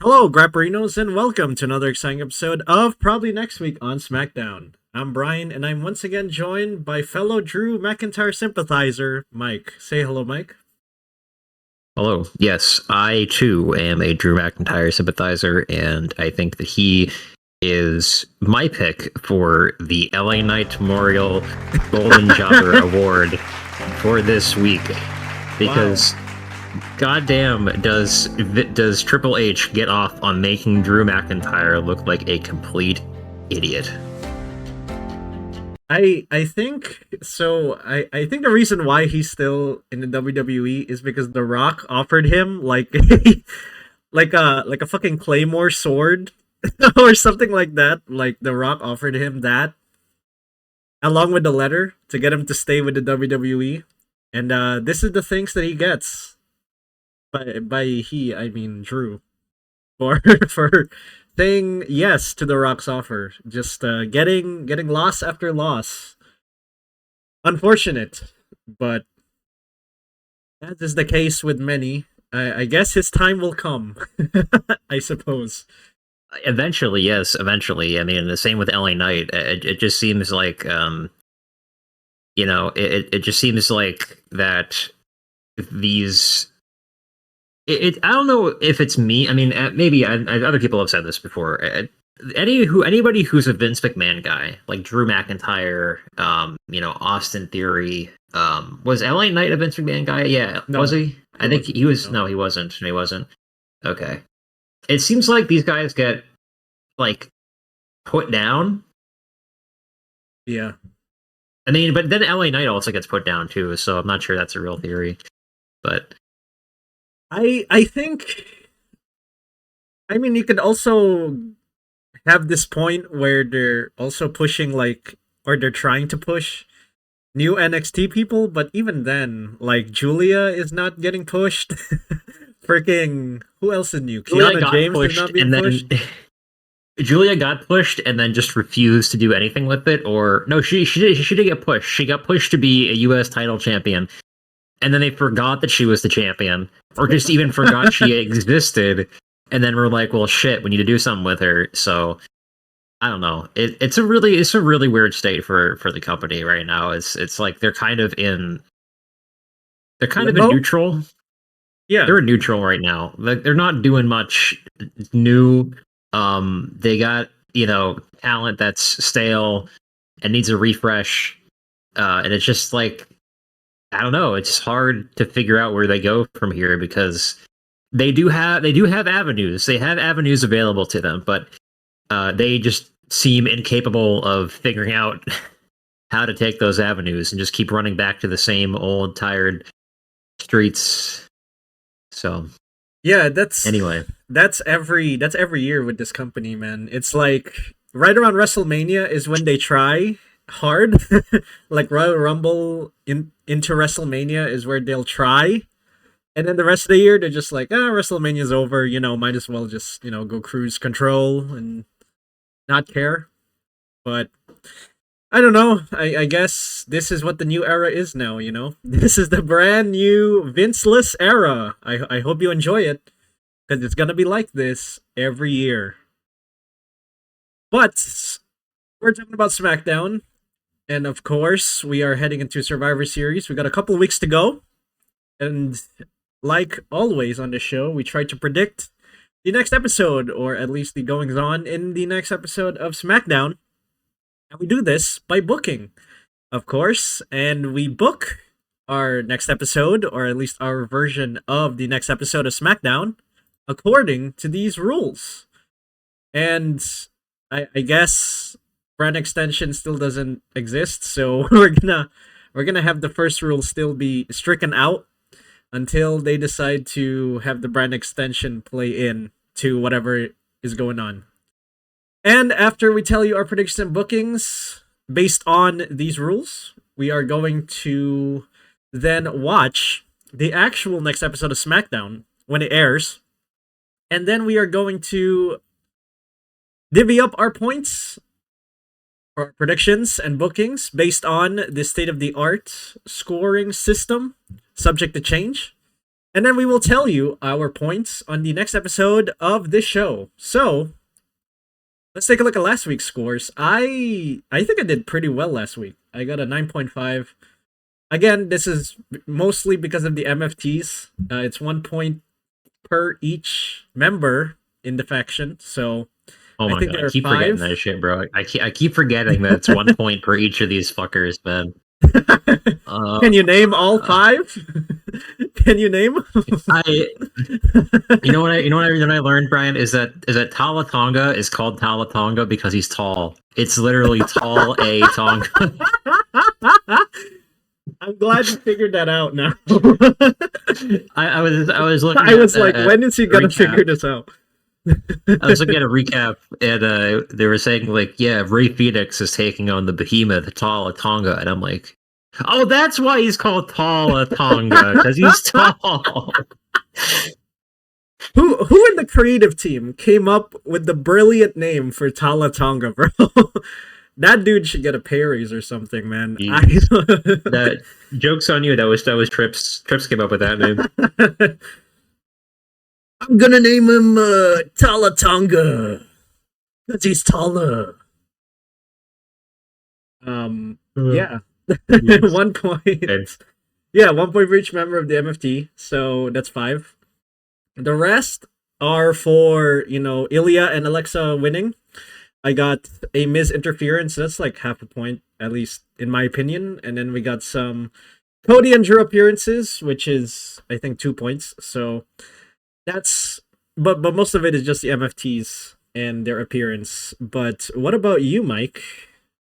Hello, Grapperinos, and welcome to another exciting episode of Probably Next Week on Smackdown. I'm Bryon, and I'm once again joined by fellow Drew McIntyre sympathizer, Mike. Say hello, Mike. Hello. Yes, I too am a Drew McIntyre sympathizer, and I think that he is my pick for the LA Knight Memorial Golden Jobber Award for this week. Because goddamn does Triple H get off on making Drew McIntyre look like a complete idiot. I think so. I think the reason why he's still in the WWE is because The Rock offered him like a fucking Claymore sword or something like that. Like The Rock offered him that along with the letter to get him to stay with the WWE. And this is the things that he gets. By he, I mean Drew. For for saying yes to the Rock's offer. Just getting loss after loss. Unfortunate, but that is the case with many. I guess his time will come. I suppose. Eventually, yes, eventually. I mean, the same with LA Knight. It just seems like, it just seems like that these. I don't know if it's me. I mean, maybe other people have said this before. Anybody who's a Vince McMahon guy, like Drew McIntyre, Austin Theory, was LA Knight a Vince McMahon guy? Yeah, No, was he? I think he was. no. No, he wasn't. He wasn't. Okay. It seems like these guys get like put down. Yeah. I mean, but then LA Knight also gets put down too, so I'm not sure that's a real theory. But I think. I mean, you could also have this point where they're also pushing or they're trying to push new NXT people, but even then, like Giulia is not getting pushed. Freaking who else is new? Julia Kiana got James is pushed, not being and then pushed. Julia got pushed, and then just refused to do anything with it. Or no, she did get pushed. She got pushed to be a U.S. title champion, and then they forgot that she was the champion, or just even forgot she existed. And then we're like, well, shit, we need to do something with her. So I don't know. It's a really weird state for the company right now. It's like they're kind of in Limbo? neutral. Yeah. They're in neutral right now. Like they're not doing much new. They got talent that's stale and needs a refresh. And it's just like I don't know. It's hard to figure out where they go from here because they do have avenues. They have avenues available to them, but they just seem incapable of figuring out how to take those avenues and just keep running back to the same old tired streets. So Yeah, anyway, that's every year with this company, man. It's like right around WrestleMania is when they try hard. Like Royal Rumble into WrestleMania is where they'll try. And then the rest of the year they're just like, WrestleMania's over, might as well just, go cruise control and not care. But I don't know. I guess this is what the new era is now, This is the brand new Vinceless era. I hope you enjoy it. Because it's gonna be like this every year. But we're talking about SmackDown. And of course, we are heading into Survivor Series. We got a couple of weeks to go. And like always on the show, we try to predict the next episode, or at least the goings on in the next episode of SmackDown. And we do this by booking, of course. And we book our next episode, or at least our version of the next episode of SmackDown, according to these rules. And I guess brand extension still doesn't exist, so we're gonna have the first rule still be stricken out until they decide to have the brand extension play in to whatever is going on. And after we tell you our predictions and bookings based on these rules, we are going to then watch the actual next episode of SmackDown when it airs. And then we are going to divvy up our points, our predictions and bookings based on the state of the art scoring system, subject to change. And then we will tell you our points on the next episode of this show. So, let's take a look at last week's scores. I think I did pretty well last week. I got a 9.5. Again, this is mostly because of the MFTs. It's 1 point per each member in the faction. So, Oh my god, I keep five. forgetting that shit, bro. I keep forgetting that it's 1 point per each of these fuckers, man. Can you name all 5? Can you name? You know what I learned, Brian, is that Talatonga is called Talatonga because he's tall. It's literally tall a Tonga. I'm glad you figured that out now. I was looking. I was like, when is he gonna figure this out? I was looking at a recap, and they were saying like, yeah, Ray Phoenix is taking on the behemoth Talatonga, and I'm like, oh, that's why he's called Talatonga, because he's tall. Who in the creative team came up with the brilliant name for Talatonga, bro? That dude should get a pay raise or something, man. That joke's on you. That was Trips. Trips came up with that name. I'm gonna name him Talatonga because he's taller. Yeah. 1 point. Yeah, 1 point for each member of the MFT. So that's 5. The rest are for, Ilya and Alexa winning. I got a Miz interference. That's like half a point, at least in my opinion. And then we got some Cody and Drew appearances, which is, I think, 2 points. So that's, but most of it is just the MFTs and their appearance. But what about you, Mike?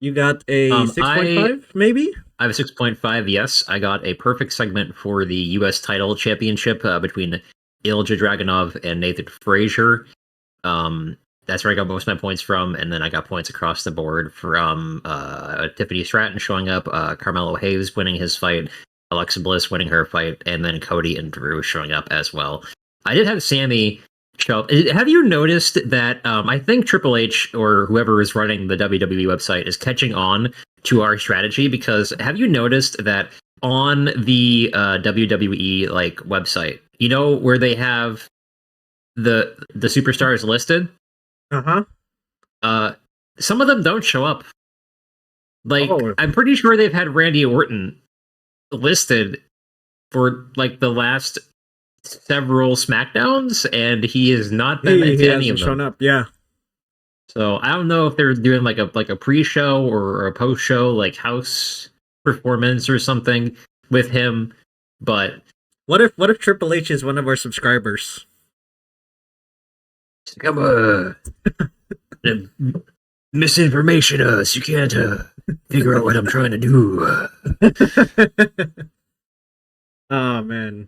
You got a 6.5, maybe? I have a 6.5, yes. I got a perfect segment for the U.S. title championship between Ilja Dragunov and Nathan Frazier. That's where I got most of my points from, and then I got points across the board from Tiffany Stratton showing up, Carmelo Hayes winning his fight, Alexa Bliss winning her fight, and then Cody and Drew showing up as well. I did have Sammy show up. Have you noticed that I think Triple H or whoever is running the WWE website is catching on to our strategy? Because have you noticed that on the WWE website, where they have the superstars listed? Some of them don't show up. I'm pretty sure they've had Randy Orton listed for the last several Smackdowns, and he has not been into any of them. Shown up, yeah. So I don't know if they're doing like a pre-show or a post-show house performance or something with him. But what if Triple H is one of our subscribers? Come on. Misinformation us. You can't figure out what I'm trying to do. Oh, man.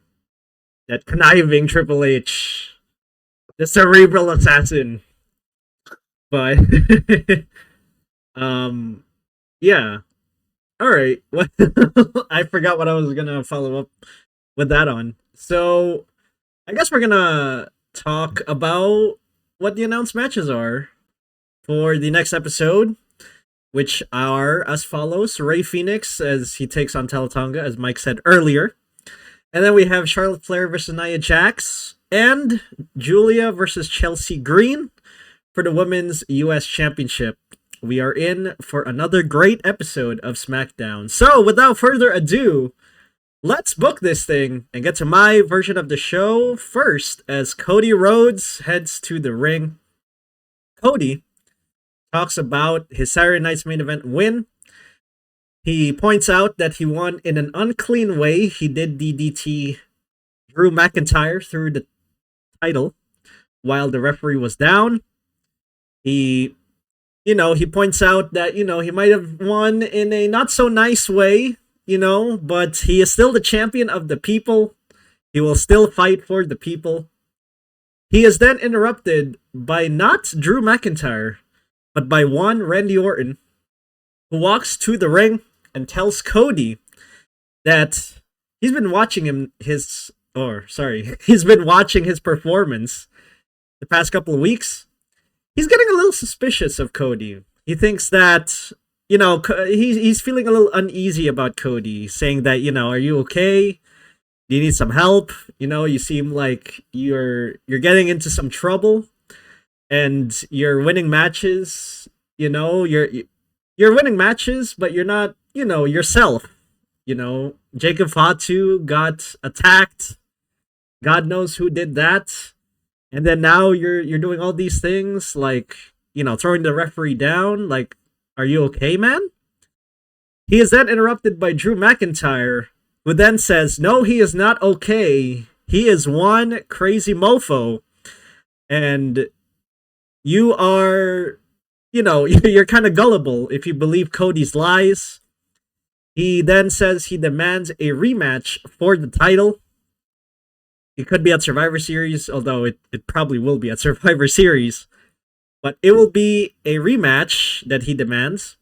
That conniving Triple H. The cerebral assassin. But, yeah. Alright. I forgot what I was gonna follow up with that on. So, I guess we're gonna talk about what the announced matches are for the next episode, which are as follows. Ray Phoenix as he takes on Talatonga, as Mike said earlier. And then we have Charlotte Flair versus Nia Jax and Giulia versus Chelsea Green for the Women's U.S. Championship. We are in for another great episode of SmackDown. So, without further ado, let's book this thing and get to my version of the show first as Cody Rhodes heads to the ring. Cody talks about his Saturday Night's Main Event win. He points out that he won in an unclean way. He did DDT Drew McIntyre through the title while the referee was down. He points out that, he might have won in a not so nice way, but he is still the champion of the people. He will still fight for the people. He is then interrupted by not Drew McIntyre, but by one Randy Orton, who walks to the ring and tells Cody that he's been watching his performance the past couple of weeks. He's getting a little suspicious of Cody. He thinks that, he's feeling a little uneasy about Cody, saying that, are you okay? Do you need some help? You know, you seem like you're getting into some trouble, and you're winning matches. You know, you're winning matches, but you're not, you know, yourself. You know, Jacob Fatu got attacked. God knows who did that. And then now you're doing all these things, like, you know, throwing the referee down. Like, are you okay, man? He is then interrupted by Drew McIntyre, who then says, no, he is not okay. He is one crazy mofo. And you are, you know, you're kind of gullible if you believe Cody's lies. He then says he demands a rematch for the title. It could be at Survivor Series, although it probably will be at Survivor Series. But it will be a rematch that he demands.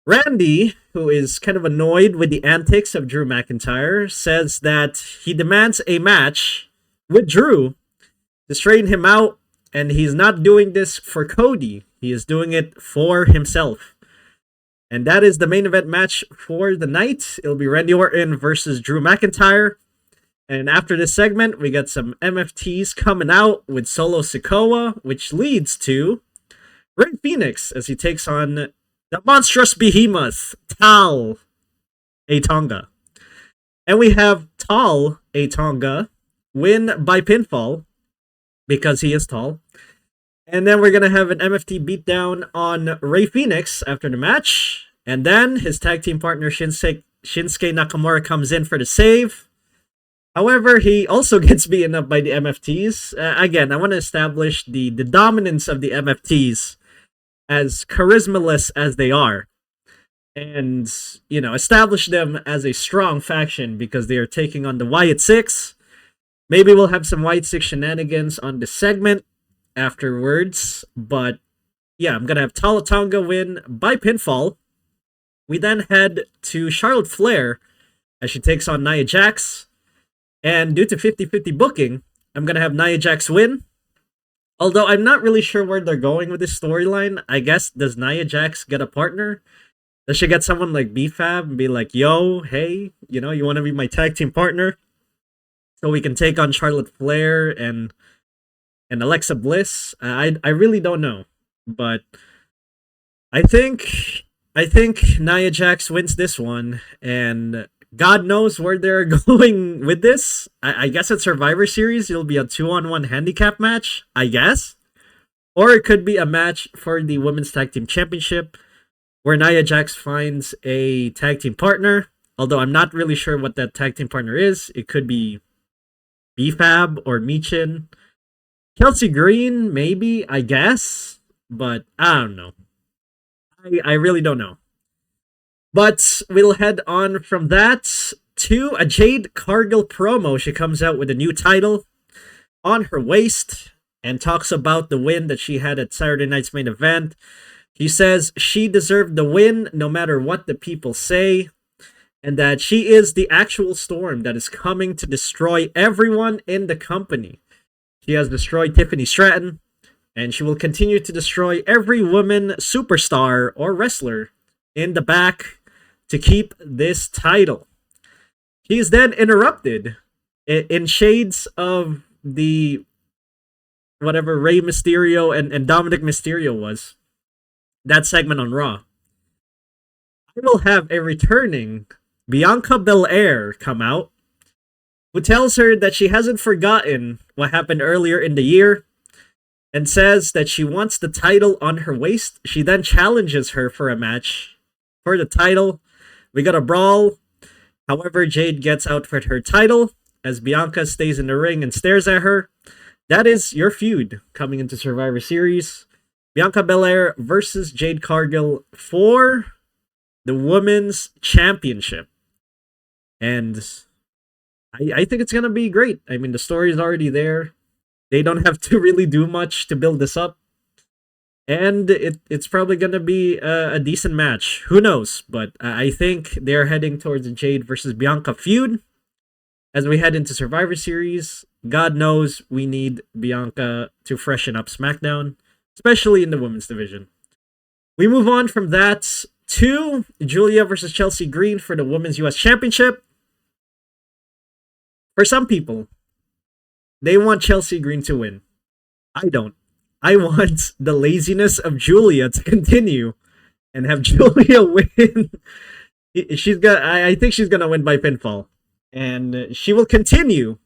Randy, who is kind of annoyed with the antics of Drew McIntyre, says that he demands a match with Drew to straighten him out, and he's not doing this for Cody. He is doing it for himself. And that is the main event match for the night. It'll be Randy Orton versus Drew McIntyre. And after this segment, we got some MFTs coming out with Solo Sikoa, which leads to Rey Fenix as he takes on the monstrous behemoth, Tal Atonga. And we have Tal Atonga win by pinfall because he is tall. And then we're going to have an MFT beatdown on Rey Fenix after the match. And then his tag team partner Shinsuke Nakamura comes in for the save. However, he also gets beaten up by the MFTs. Again, I want to establish the dominance of the MFTs as charismaless as they are. And, you know, establish them as a strong faction because they are taking on the Wyatt Six. Maybe we'll have some Wyatt Six shenanigans on the segment afterwards. But, yeah, I'm going to have Talatonga win by pinfall. We then head to Charlotte Flair as she takes on Nia Jax. And due to 50-50 booking, I'm going to have Nia Jax win. Although I'm not really sure where they're going with this storyline. I guess, does Nia Jax get a partner? Does she get someone like B-Fab and be like, yo, hey, you know, you want to be my tag team partner? So we can take on Charlotte Flair and Alexa Bliss? I really don't know. But I think Nia Jax wins this one. And God knows where they're going with this. I guess at Survivor Series, it'll be a 2-on-1 handicap match, I guess. Or it could be a match for the Women's Tag Team Championship, where Nia Jax finds a tag team partner. Although I'm not really sure what that tag team partner is. It could be B-Fab or Michin. Kelsey Green, maybe, I guess. But I don't know. I really don't know. But we'll head on from that to a Jade Cargill promo. She comes out with a new title on her waist and talks about the win that she had at Saturday night's main event. She says she deserved the win no matter what the people say, and that she is the actual storm that is coming to destroy everyone in the company. She has destroyed Tiffany Stratton, and she will continue to destroy every woman superstar or wrestler in the back to keep this title. He is then interrupted in shades of the whatever Rey Mysterio and Dominic Mysterio was. That segment on Raw. I will have a returning Bianca Belair come out, who tells her that she hasn't forgotten what happened earlier in the year and says that she wants the title on her waist. She then challenges her for a match for the title. We got a brawl. However, Jade gets out for her title as Bianca stays in the ring and stares at her. That is your feud coming into Survivor Series. Bianca Belair versus Jade Cargill for the Women's Championship. And I think it's going to be great. I mean, the story is already there. They don't have to really do much to build this up. And it's probably going to be a decent match. Who knows? But I think they're heading towards a Jade versus Bianca feud. As we head into Survivor Series, God knows we need Bianca to freshen up SmackDown, especially in the women's division. We move on from that to Giulia versus Chelsea Green for the Women's US Championship. For some people, they want Chelsea Green to win. I don't. I want the laziness of Giulia to continue and have Giulia win. I think she's gonna win by pinfall, and she will continue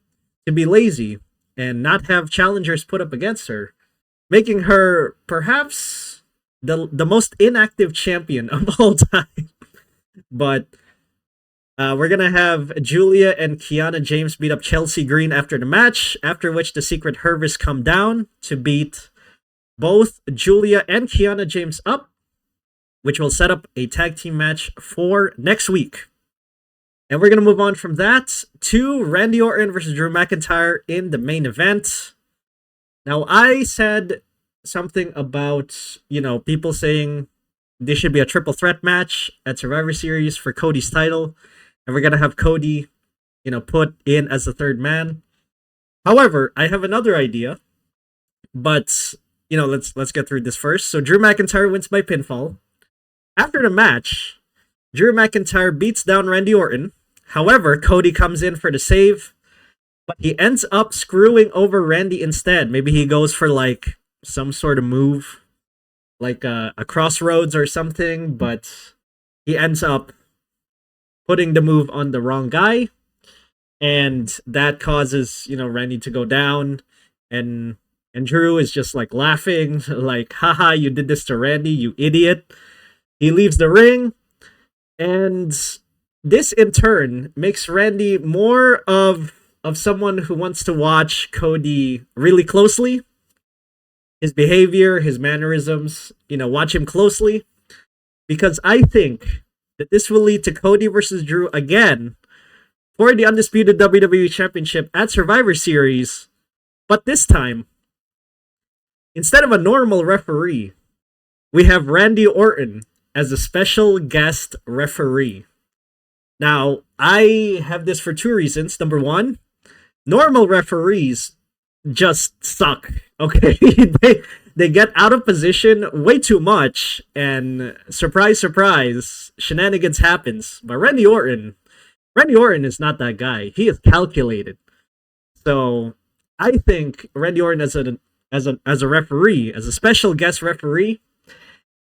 to be lazy and not have challengers put up against her, making her perhaps the most inactive champion of all time. But we're gonna have Giulia and Kiana James beat up Chelsea Green after the match, after which the Secret Harvest come down to beat both Giulia and Kiana James up, which will set up a tag team match for next week. And we're going to move on from that to Randy Orton versus Drew McIntyre in the main event. Now, I said something about, people saying this should be a triple threat match at Survivor Series for Cody's title. And we're going to have Cody, put in as the third man. However, I have another idea. But, let's get through this first. So Drew McIntyre wins by pinfall. After the match, Drew McIntyre beats down Randy Orton. However, Cody comes in for the save, but he ends up screwing over Randy instead. Maybe he goes for like some sort of move, like a crossroads or something, but he ends up putting the move on the wrong guy, and that causes, Randy to go down, and Drew is just like laughing, like, haha, you did this to Randy, you idiot. He leaves the ring, and this in turn makes Randy more of someone who wants to watch Cody really closely. His behavior, his mannerisms, watch him closely. Because I think that this will lead to Cody versus Drew again for the Undisputed WWE Championship at Survivor Series. But this time, instead of a normal referee, we have Randy Orton as a special guest referee. Now, I have this for two reasons. Number one, normal referees just suck. Okay, they get out of position way too much, and surprise, surprise, shenanigans happens. But Randy Orton is not that guy. He is calculated. So I think Randy Orton as a referee, as a special guest referee,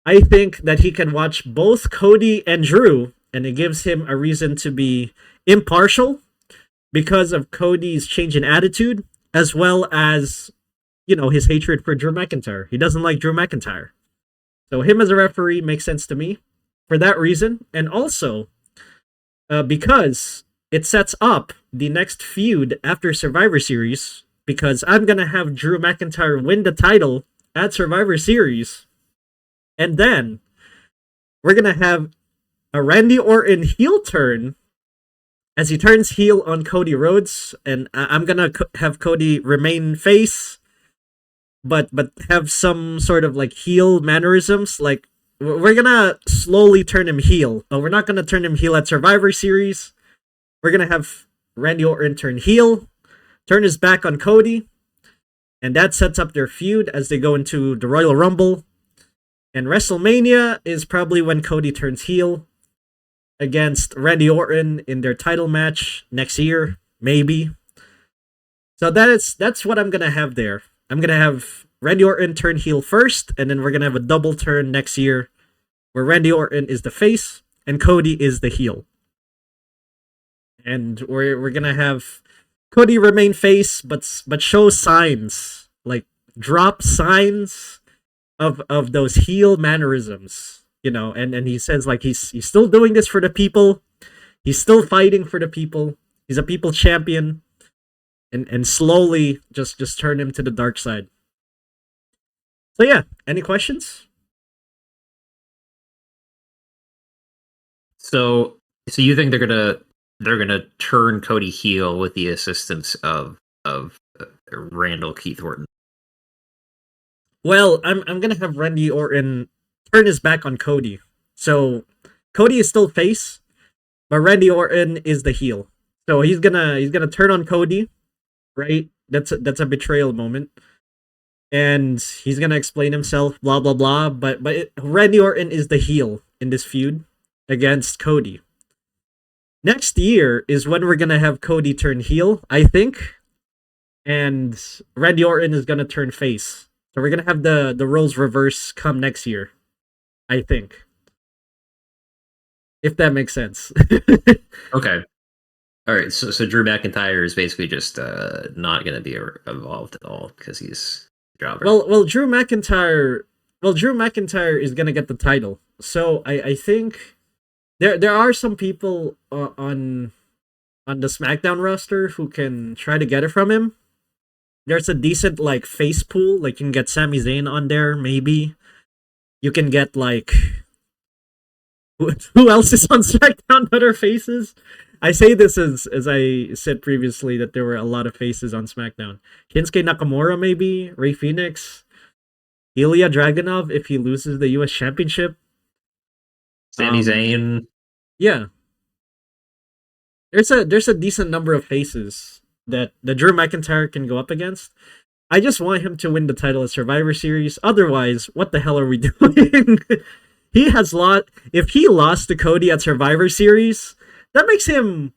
I think that he can watch both Cody and Drew, and it gives him a reason to be impartial because of Cody's change in attitude, as well as, his hatred for Drew McIntyre. He doesn't like Drew McIntyre. So him as a referee makes sense to me for that reason. And also, because it sets up the next feud after Survivor Series, because I'm going to have Drew McIntyre win the title at Survivor Series. And then we're going to have a Randy Orton heel turn as he turns heel on Cody Rhodes. And I'm going to have Cody remain face, but have some sort of like heel mannerisms. Like, we're going to slowly turn him heel. But we're not going to turn him heel at Survivor Series. We're going to have Randy Orton turn heel, turn his back on Cody. And that sets up their feud as they go into the Royal Rumble. And WrestleMania is probably when Cody turns heel against Randy Orton in their title match next year, maybe. So that's what I'm going to have there. I'm going to have Randy Orton turn heel first, and then we're going to have a double turn next year where Randy Orton is the face and Cody is the heel. And we're going to have Cody remain face, but show signs, like drop signs of those heel mannerisms, and he says like he's still doing this for the people, he's still fighting for the people, he's a people champion, and slowly just turn him to the dark side. So yeah, any questions? So you think they're gonna turn Cody heel with the assistance of Randall Keith Orton? Well, I'm gonna have Randy Orton turn his back on Cody. So Cody is still face, but Randy Orton is the heel. So he's gonna turn on Cody, right? That's a betrayal moment, and he's gonna explain himself, blah blah blah. But Randy Orton is the heel in this feud against Cody. next year is when we're gonna have Cody turn heel, I think, and Randy Orton is gonna turn face. So we're gonna have the roles reverse come next year, I think. If that makes sense. Okay. All right. So Drew McIntyre is basically just not going to be involved at all because he's a jobber. Well, Drew McIntyre is gonna get the title. So I think there are some people on the SmackDown roster who can try to get it from him. There's a decent like face pool. Like you can get Sami Zayn on there, maybe. You can get like who else is on SmackDown that are faces? I say this as I said previously that there were a lot of faces on SmackDown. Shinsuke Nakamura, maybe Ray Phoenix, Ilya Dragunov if he loses the U.S. Championship. Sami Zayn. Yeah, there's a decent number of faces that the Drew McIntyre can go up against. I just want him to win the title at Survivor Series. Otherwise, what the hell are we doing? He has lost. If he lost to Cody at Survivor Series, that makes him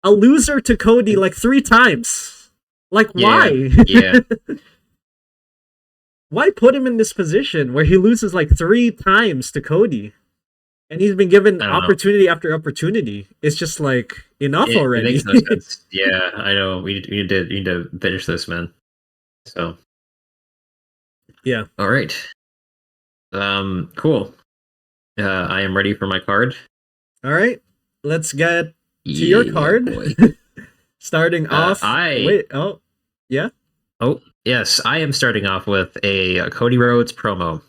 a loser to Cody like 3 times. Like, why? Yeah. Why put him in this position where he loses like 3 times to Cody? And he's been given opportunity after opportunity. It's just like, enough already. It makes no sense. Yeah, I know. We need to finish this, man. So. Yeah. All right. Cool. I am ready for my card. All right. Let's get to your card. Starting off. Yeah. Oh, yes. I am starting off with a Cody Rhodes promo.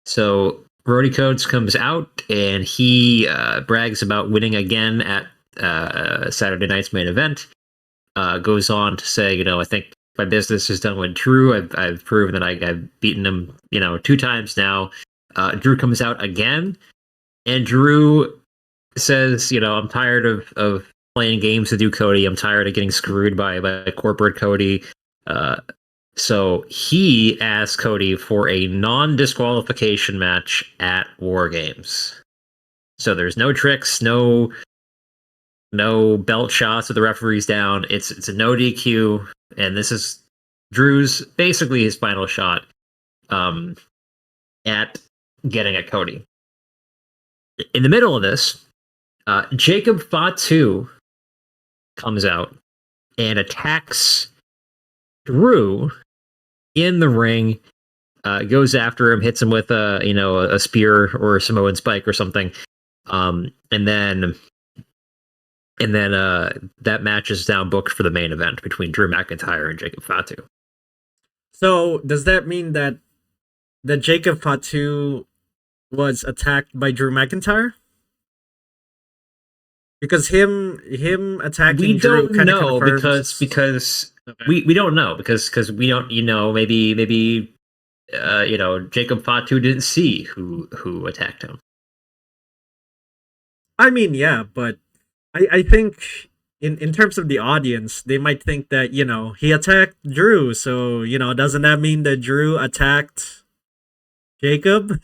So Brody Codes comes out and he brags about winning again at Saturday night's main event. Goes on to say, I think my business is done with Drew. I've proven that I've beaten him, 2 times now. Drew comes out again, and Drew says, I'm tired of playing games with you, Cody. I'm tired of getting screwed by corporate Cody. So he asked Cody for a non-disqualification match at War Games. So there's no tricks, no belt shots with the referees down. It's a no DQ, and this is Drew's basically his final shot at getting at Cody. In the middle of this, Jacob Fatu comes out and attacks Drew in the ring, goes after him, hits him with a spear or a Samoan spike or something, and then that match is down booked for the main event between Drew McIntyre and Jacob Fatu. So does that mean that Jacob Fatu was attacked by Drew McIntyre? Because him attacking Drew kind of confirms... because we don't know because we don't maybe Jacob Fatu didn't see who attacked him. I mean, yeah, but I think in terms of the audience, they might think that he attacked Drew, so doesn't that mean that Drew attacked Jacob?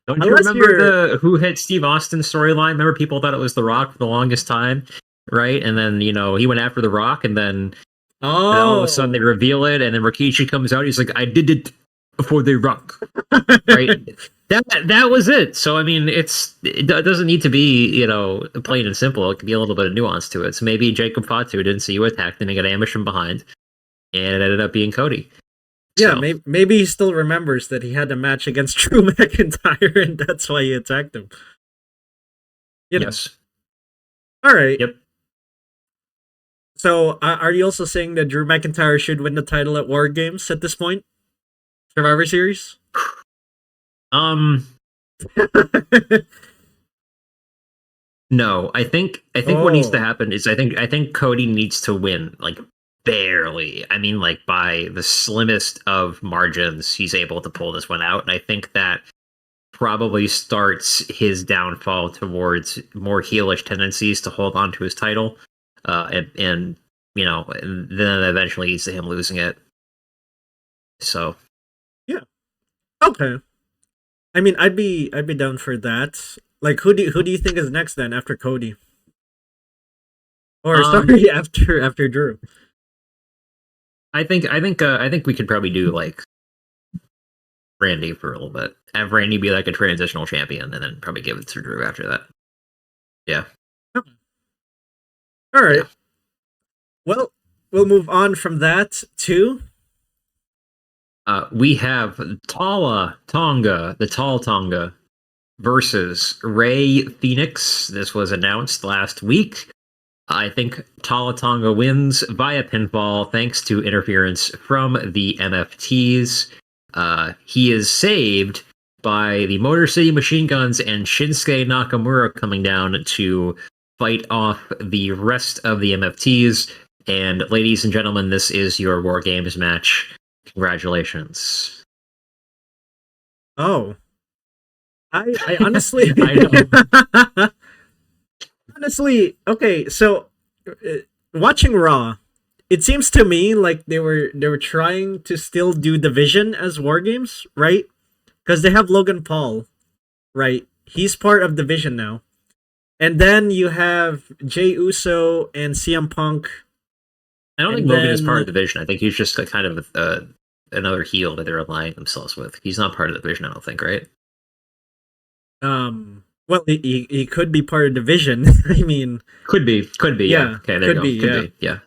Don't you remember who hit Steve Austin storyline? Remember people thought it was The Rock for the longest time, right? And then he went after The Rock, and then all of a sudden they reveal it, and then Rikishi comes out. He's like, "I did it before The Rock," right? That was it. So I mean, it doesn't need to be plain and simple. It can be a little bit of nuance to it. So maybe Jacob Fatu didn't see you attacked, and he got ambushed from behind, and it ended up being Cody. Yeah, so. Maybe he still remembers that he had a match against Drew McIntyre, and that's why he attacked him. Yes. All right. Yep. So, are you also saying that Drew McIntyre should win the title at War Games at this point? Survivor Series? No, I think what needs to happen is I think Cody needs to win, like, barely. I mean, like, by the slimmest of margins, he's able to pull this one out, and I think that probably starts his downfall towards more heelish tendencies to hold on to his title, and then eventually leads to him losing it. So, yeah, okay. I mean, I'd be down for that. Like who do you think is next then after Cody? Or Um, sorry, after Drew. I think we could probably do like Randy for a little bit. Have Randy be like a transitional champion, and then probably give it to Drew after that. Yeah, All right. yeah. Well, we'll move on from that to We have Tala Tonga, the Tall Tonga, versus Ray Phoenix. This was announced last week. I think Tala Tonga wins via pinfall thanks to interference from the MFTs. He is saved by the Motor City Machine Guns and Shinsuke Nakamura coming down to fight off the rest of the MFTs. And ladies and gentlemen, this is your War Games match. Congratulations. oh, I honestly I know. honestly okay. So watching Raw, it seems to me like they were trying to still do Division as War Games, right? Because they have Logan Paul, right? He's part of Division now. And then you have Jey Uso and CM Punk. I don't And think Logan is part of then the division. I think he's just a kind of another heel that they're aligning themselves with. He's not part of the division, I don't think, right? well, he could be part of Division. I mean, Could be. Yeah. yeah, Okay, there you could go. be, Could yeah. be. Yeah.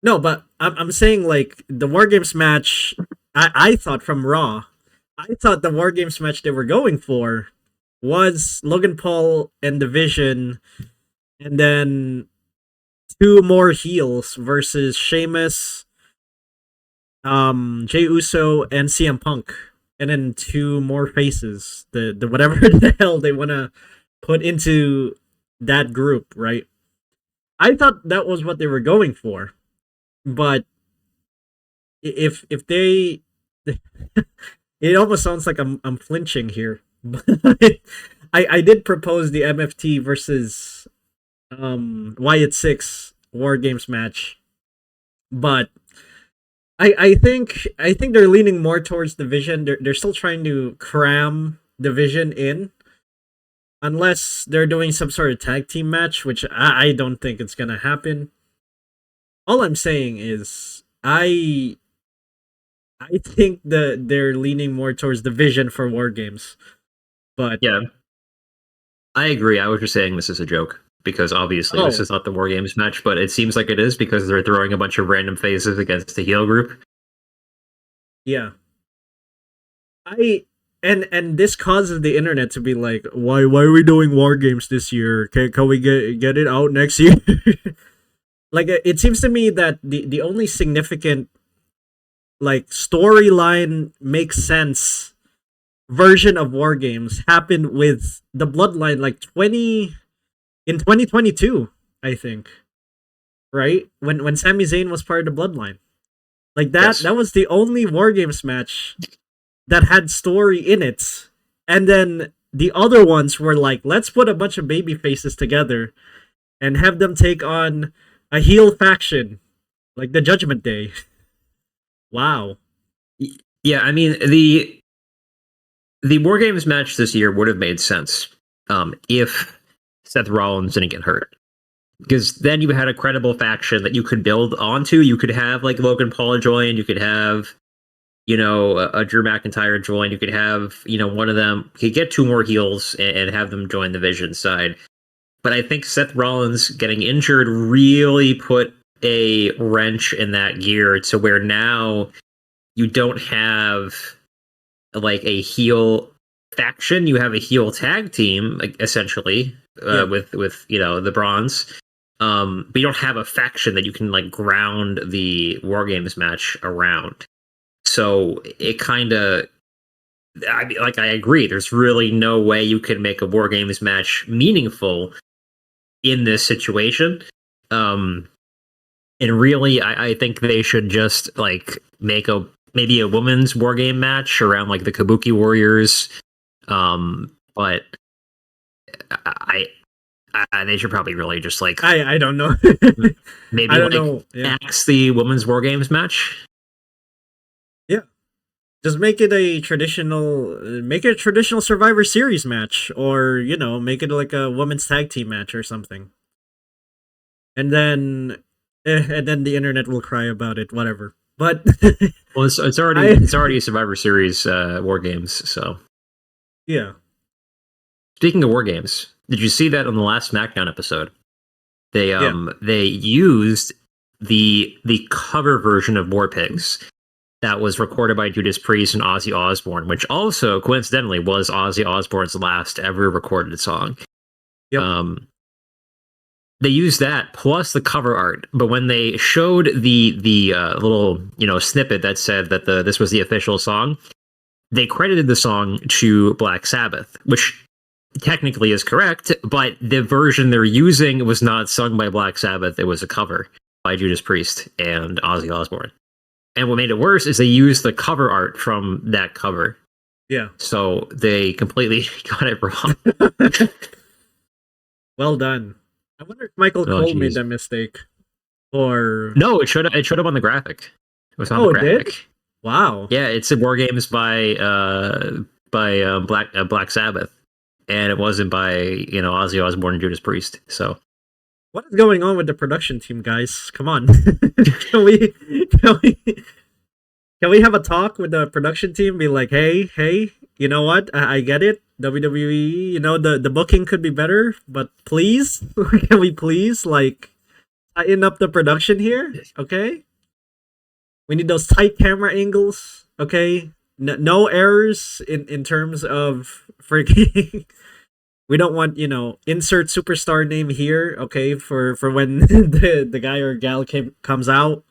No, but I'm saying like the War Games match. I thought from Raw, I thought the War Games match they were going for was Logan Paul and Division, and then two more heels versus Sheamus, Jey Uso, and CM Punk, and then two more faces. The whatever the hell they want to put into that group, right? I thought that was what they were going for, but if they, it almost sounds like I'm flinching here. But I did propose the MFT versus Wyatt Six War Games match, but I think they're leaning more towards Division. They're still trying to cram Division in, unless they're doing some sort of tag team match, which I don't think it's gonna happen. All I'm saying is I think that they're leaning more towards Division for War Games, but Yeah. I agree. I was just saying this is a joke because obviously this oh is not the War Games match, but it seems like it is because they're throwing a bunch of random faces against the heel group. yeah, I and this causes the internet to be like, why are we doing War Games this year? Can we get it out next year? Like it seems to me that the only significant like storyline makes sense version of War Games happened with the Bloodline like 2022, I think, right? When Sami Zayn was part of the Bloodline. Like that Yes. that was the only War Games match that had story in it. And then the other ones were like, let's put a bunch of baby faces together and have them take on a heel faction like the Judgment Day. Wow. Yeah, I mean the War Games match this year would have made sense if Seth Rollins didn't get hurt. Because then you had a credible faction that you could build onto. You could have like Logan Paul join. You could have, a Drew McIntyre join. You could have, one of them. You could get two more heels and have them join the Vision side. But I think Seth Rollins getting injured really put a wrench in that gear to where now you don't have like a heel faction. You have a heel tag team, like, essentially, Yeah. with the Bronze. But you don't have a faction that you can like ground the War Games match around. So it kind of, I agree. There's really no way you can make a War Games match meaningful in this situation. And really, I think they should just like make maybe a women's War Game match around like the Kabuki Warriors. But they should probably really just like I don't know. maybe I don't like know. Yeah. axe the women's War Games match. Yeah. Just make it a traditional Survivor Series match, or make it like a women's tag team match or something. And then the internet will cry about it, whatever. But Well, it's already a Survivor Series War Games. So yeah, speaking of War Games, did you see that on the last SmackDown episode? They yeah, they used the cover version of War Pigs that was recorded by Judas Priest and Ozzy Osbourne, which also coincidentally was Ozzy Osbourne's last ever recorded song. yep. They used that plus the cover art, but when they showed the little snippet that said that this was the official song, they credited the song to Black Sabbath, which technically is correct, but the version they're using was not sung by Black Sabbath. It was a cover by Judas Priest and Ozzy Osbourne. And what made it worse is they used the cover art from that cover. Yeah. So they completely got it wrong. Well done. I wonder if Michael Cole made that mistake. Or no, it showed up on the graphic. It was on the graphic. It did? Wow. Yeah, it's a War Games by Black Sabbath, and it wasn't by Ozzy Osbourne and Judas Priest. So what is going on with the production team, guys? Come on. can we have a talk with the production team? Be like, hey, you know what? I get it. WWE, the booking could be better, but please, can we please tighten up the production here? Okay. We need those tight camera angles. Okay. No errors in terms of freaking. We don't want, insert superstar name here, okay, for when the guy or gal comes out.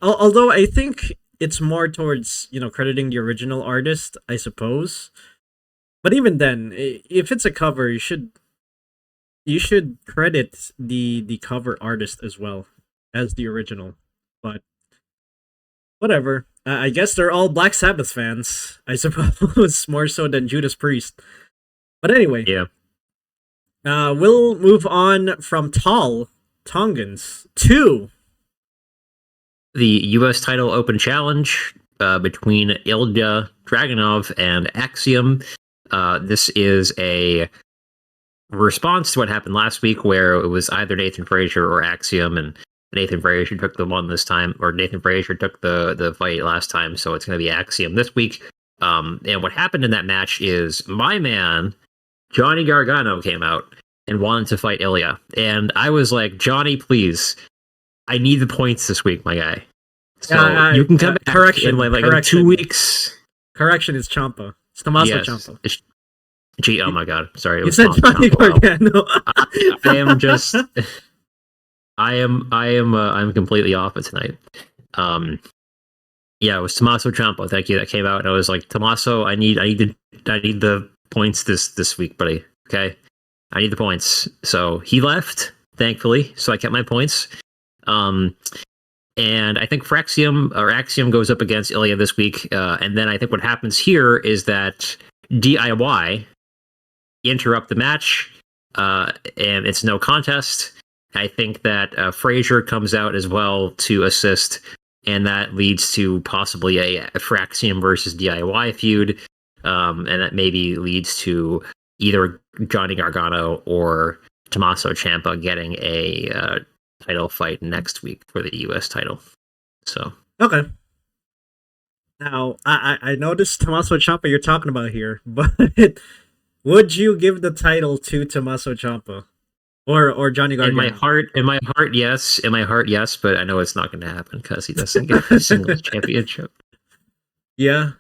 Although I think it's more towards, crediting the original artist, I suppose. But even then, if it's a cover, you should credit the cover artist as well as the original. But whatever. I guess they're all Black Sabbath fans, I suppose, more so than Judas Priest. But anyway, yeah. We'll move on from Tongans to the U.S. title open challenge between Ilya Dragunov and Axiom. This is a response to what happened last week, where it was either Nathan Frazier or Axiom, and Nathan Frazier took the one this time, or Nathan Frazier took the fight last time, so it's going to be Axiom this week. And what happened in that match is my man, Johnny Gargano, came out and wanted to fight Ilya. And I was like, Johnny, please, I need the points this week, my guy. So you can come back correction, in like 2 weeks. Correction, is Ciampa. It's Tommaso Ciampa. Gee, oh my god, sorry. You said Johnny Gargano. I am just... I'm completely off it tonight. Yeah, it was Tommaso Ciampa. Thank you. That came out, and I was like, Tommaso, I need the points this week, buddy. Okay, I need the points. So he left, thankfully. So I kept my points. And I think Axiom goes up against Ilya this week. And then I think what happens here is that DIY interrupt the match, and it's no contest. I think that Frazier comes out as well to assist, and that leads to possibly a Fraxium versus DIY feud, and that maybe leads to either Johnny Gargano or Tommaso Ciampa getting a title fight next week for the U.S. title. So okay. Now I noticed Tommaso Ciampa you're talking about here, but would you give the title to Tommaso Ciampa? Or Johnny Gargano. In my heart, yes, but I know it's not going to happen because he doesn't get a singles championship. Yeah.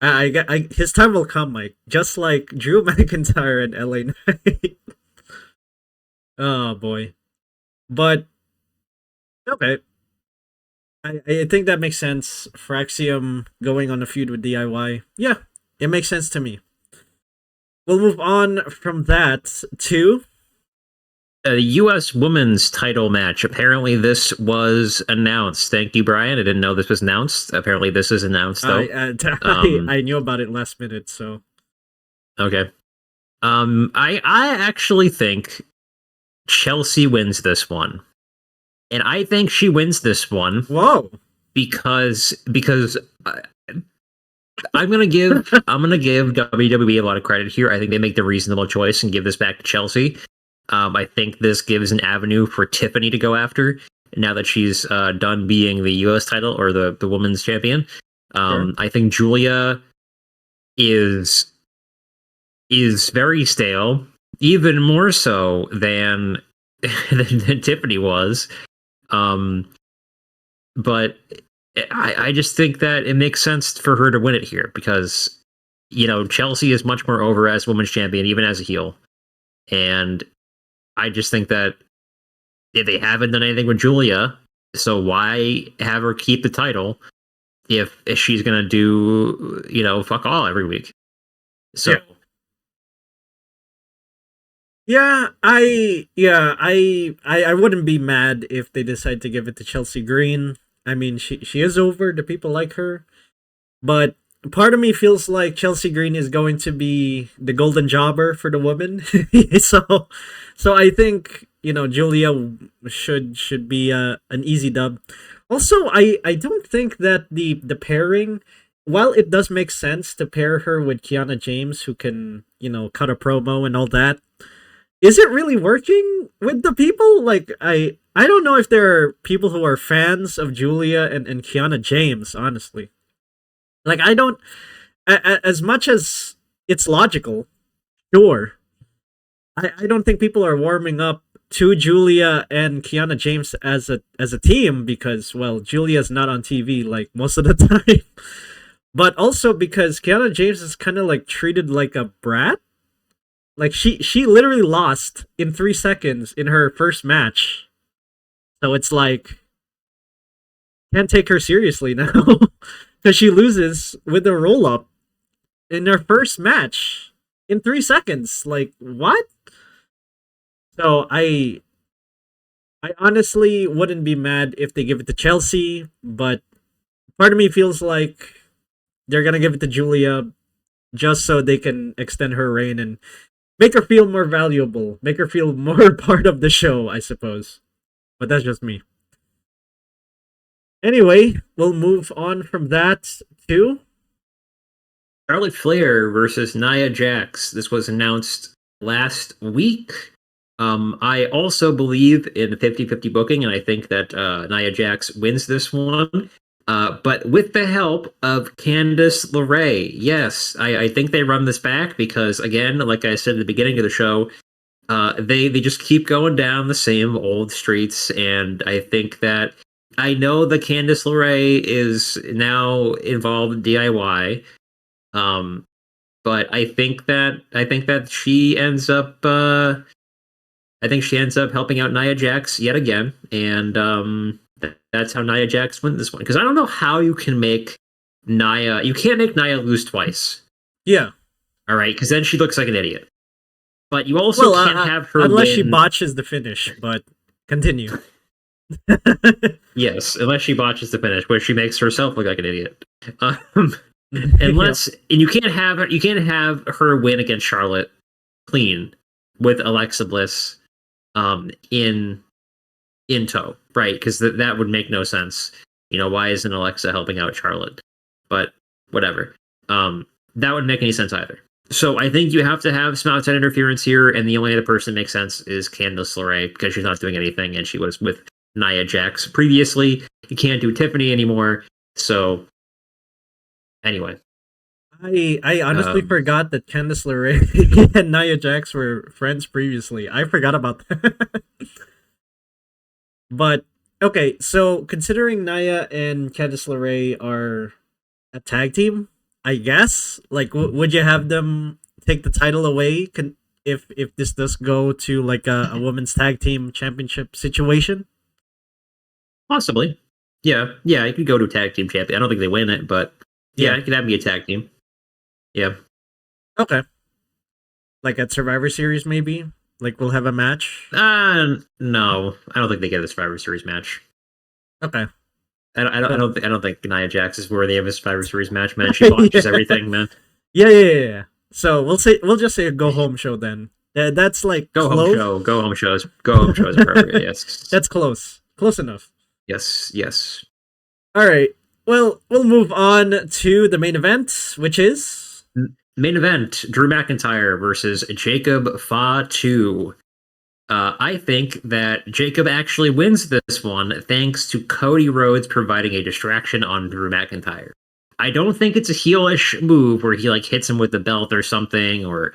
His time will come, Mike. Just like Drew McIntyre and LA Knight. Oh boy, but okay. I think that makes sense. Fraxium going on a feud with DIY. Yeah, it makes sense to me. We'll move on from that to a U.S. women's title match. Apparently, this was announced. Thank you, Brian. I didn't know this was announced. Apparently, this is announced, though. I knew about it last minute, so... Okay. I actually think Chelsea wins this one. and I think she wins this one. Whoa. Because I'm gonna give WWE a lot of credit here. I think they make the reasonable choice and give this back to Chelsea. I think this gives an avenue for Tiffany to go after now that she's done being the U.S. title or the women's champion. Sure. I think Giulia is very stale, even more so than than Tiffany was. But I just think that it makes sense for her to win it here because, Chelsea is much more over as women's champion, even as a heel. And I just think that if they haven't done anything with Giulia, so why have her keep the title if she's going to do, fuck all every week? So. Yeah, I wouldn't be mad if they decide to give it to Chelsea Green. I mean, she is over. The people like her, but part of me feels like Chelsea Green is going to be the golden jobber for the women. so I think Giulia should be an easy dub. Also, I don't think that the pairing, while it does make sense to pair her with Kiana James, who can cut a promo and all that. Is it really working with the people? Like, I don't know if there are people who are fans of Giulia and Kiana James, honestly. Like, I don't... as much as it's logical, sure. I don't think people are warming up to Giulia and Kiana James as a team because, well, Giulia's not on TV, like, most of the time. But also because Kiana James is kind of, like, treated like a brat. Like, she literally lost in 3 seconds in her first match. So it's like, can't take her seriously now. Because she loses with a roll-up in her first match in 3 seconds. Like, what? So I honestly wouldn't be mad if they give it to Chelsea. But part of me feels like they're going to give it to Giulia just so they can extend her reign and make her feel more valuable. Make her feel more part of the show, I suppose. But that's just me. Anyway, we'll move on from that to Charlotte Flair versus Nia Jax. This was announced last week. I also believe in 50-50 booking, and I think that Nia Jax wins this one. But with the help of Candice LeRae. Yes, I think they run this back because, again, like I said at the beginning of the show, they just keep going down the same old streets. And I think that I know that Candice LeRae is now involved in DIY. But I think that she ends up helping out Nia Jax yet again. And that's how Nia Jax wins this one. Because I don't know how you can make Nia... You can't make Nia lose twice. Yeah. All right, because then she looks like an idiot. But you also can't have her unless win... she botches the finish, but continue. Yes, unless she botches the finish, where she makes herself look like an idiot. Unless... And you can't have her win against Charlotte clean with Alexa Bliss in tow, right? Because that would make no sense. Why isn't Alexa helping out Charlotte? But whatever. That wouldn't make any sense either. So I think you have to have some outside interference here, and the only other person that makes sense is Candice LeRae because she's not doing anything, and she was with Nia Jax previously. You can't do Tiffany anymore. So anyway. I honestly forgot that Candice LeRae and Nia Jax were friends previously. I forgot about that. But, okay, so considering Nia and Candice LeRae are a tag team, I guess, like, would you have them take the title away if this does go to, like, a women's tag team championship situation? Possibly. Yeah, it could go to a tag team champion. I don't think they win it, but yeah, it could have me a tag team. Yeah. Okay. Like at Survivor Series, maybe? Like we'll have a match? No, I don't think they get a Survivor Series match. Okay. I don't think Nia Jax is worthy of a Survivor Series match, man. She watches everything, man. Yeah. So we'll just say a go home show then. That's like go close. home show. Go home show is appropriate. Yes. That's close. Close enough. Yes, yes. All right. Well, we'll move on to the main event, which is Main event: Drew McIntyre versus Jacob Fatu. I think that Jacob actually wins this one thanks to Cody Rhodes providing a distraction on Drew McIntyre. I don't think it's a heelish move where he like hits him with the belt or something, or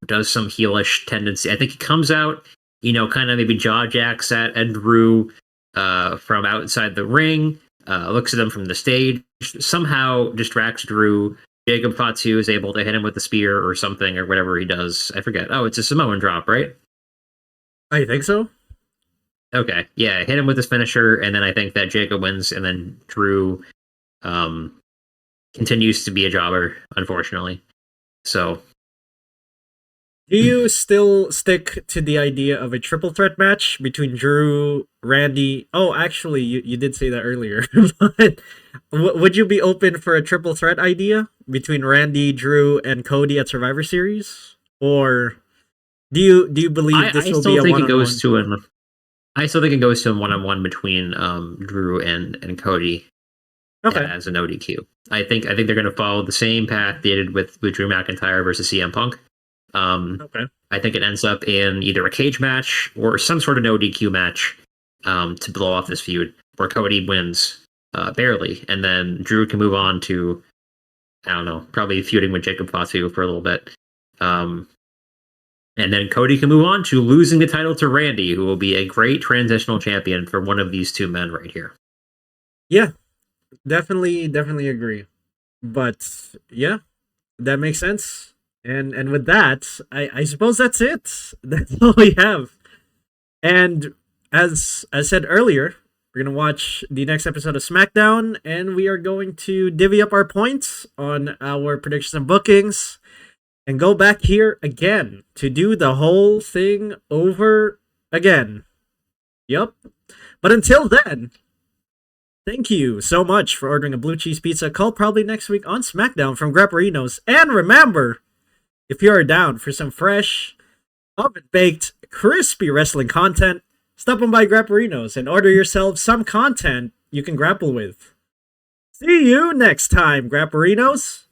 does some heelish tendency. I think he comes out, kind of maybe jaw jacks at Drew from outside the ring, looks at him from the stage, somehow distracts Drew. Jacob Fatu is able to hit him with the spear or something or whatever he does. I forget. Oh, it's a Samoan drop, right? I think so. Okay, yeah, hit him with his finisher, and then I think that Jacob wins, and then Drew continues to be a jobber, unfortunately. So, do you still stick to the idea of a triple threat match between Drew, Randy? Oh, actually, you did say that earlier. But would you be open for a triple threat idea between Randy, Drew, and Cody at Survivor Series? Or do you believe this will be a one-on-one? I still think it goes to a one-on-one between Drew and Cody. Okay. As an ODQ. I think they're going to follow the same path they did with Drew McIntyre versus CM Punk. Okay. I think it ends up in either a cage match or some sort of no DQ match to blow off this feud, where Cody wins barely, and then Drew can move on to, I don't know, probably feuding with Jacob Fatu for a little bit. And then Cody can move on to losing the title to Randy, who will be a great transitional champion for one of these two men right here. Yeah, definitely agree. But yeah, that makes sense. And with that, I suppose that's it. That's all we have. And as I said earlier, we're going to watch the next episode of Smackdown, and we are going to divvy up our points on our predictions and bookings, and go back here again to do the whole thing over again. Yup. But until then, thank you so much for ordering a blue cheese pizza. Call probably next week on Smackdown from Grapperinos. And remember, if you're down for some fresh, oven-baked, crispy wrestling content, stop on by Grapperinos and order yourself some content you can grapple with. See you next time, Grapperinos!